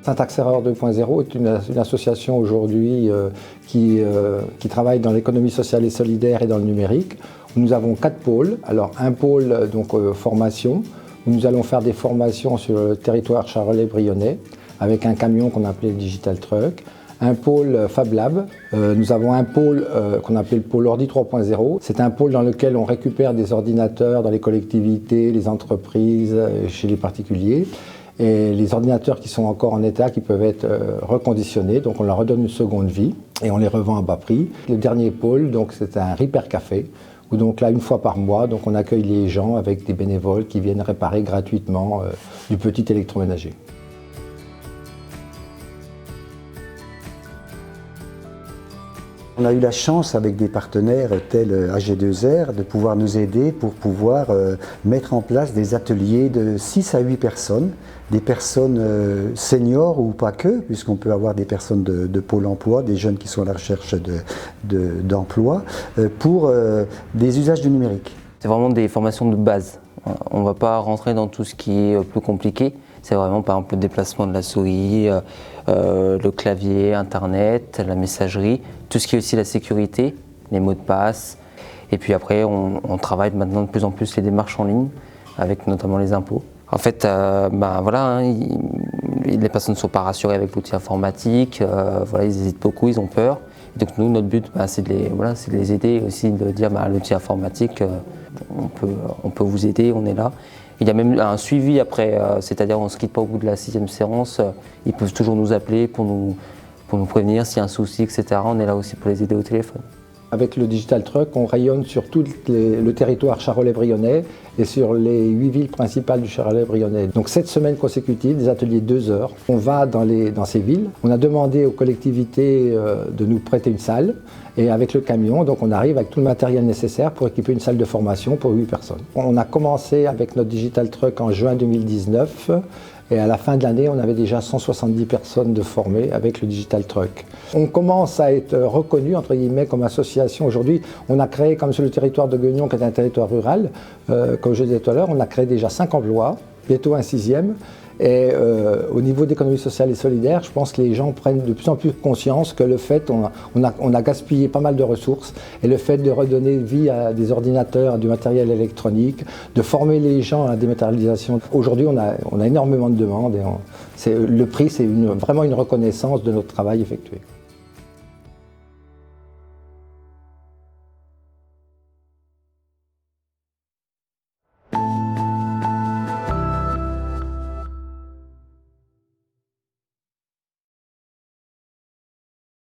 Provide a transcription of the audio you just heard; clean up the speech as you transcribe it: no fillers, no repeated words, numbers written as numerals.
Syntaxerreur 2.0 est une association aujourd'hui qui travaille dans l'économie sociale et solidaire et dans le numérique. Nous avons 4 pôles. Alors un pôle formation, où nous allons faire des formations sur le territoire charolais-brionnais avec un camion qu'on appelait Digital Truck. Un pôle Fab Lab, nous avons un pôle qu'on appelle le pôle Ordi 3.0. C'est un pôle dans lequel on récupère des ordinateurs dans les collectivités, les entreprises, chez les particuliers. Et les ordinateurs qui sont encore en état, qui peuvent être reconditionnés, donc on leur redonne une seconde vie et on les revend à bas prix. Le dernier pôle, c'est un Repair Café, où donc là, une fois par mois, on accueille les gens avec des bénévoles qui viennent réparer gratuitement du petit électroménager. On a eu la chance avec des partenaires tels AG2R de pouvoir nous aider pour pouvoir mettre en place des ateliers de 6 à 8 personnes, des personnes seniors ou pas que, puisqu'on peut avoir des personnes de Pôle emploi, des jeunes qui sont à la recherche d'emploi, pour des usages du numérique. C'est vraiment des formations de base. On ne va pas rentrer dans tout ce qui est plus compliqué. C'est vraiment par exemple le déplacement de la souris, le clavier, Internet, la messagerie, tout ce qui est aussi la sécurité, les mots de passe. Et puis après, on travaille maintenant de plus en plus les démarches en ligne, avec notamment les impôts. En fait, les personnes ne sont pas rassurées avec l'outil informatique, ils hésitent beaucoup, ils ont peur. Et donc nous, notre but, c'est de les aider aussi, de dire l'outil informatique, on peut vous aider, on est là. Il y a même un suivi après, c'est-à-dire on ne se quitte pas au bout de la 6e séance, ils peuvent toujours nous appeler pour nous prévenir s'il y a un souci, etc. On est là aussi pour les aider au téléphone. Avec le Digital Truck, on rayonne sur tout le territoire charolais-brionnais et sur les 8 villes principales du Charolais-brionnais. Donc 7 semaines consécutives, des ateliers de 2 heures. On va dans ces villes. On a demandé aux collectivités de nous prêter une salle et avec le camion, on arrive avec tout le matériel nécessaire pour équiper une salle de formation pour 8 personnes. On a commencé avec notre Digital Truck en juin 2019. Et à la fin de l'année, on avait déjà 170 personnes de formées avec le Digital Truck. On commence à être reconnu, entre guillemets, comme association. Aujourd'hui, on a créé, comme sur le territoire de Guignon, qui est un territoire rural, comme je disais tout à l'heure, on a créé déjà 5 emplois, bientôt un 6e. Et au niveau d'économie sociale et solidaire, je pense que les gens prennent de plus en plus conscience que le fait, on a gaspillé pas mal de ressources, et le fait de redonner vie à des ordinateurs, à du matériel électronique, de former les gens à la dématérialisation. Aujourd'hui, on a énormément de demandes et le prix, c'est vraiment une reconnaissance de notre travail effectué.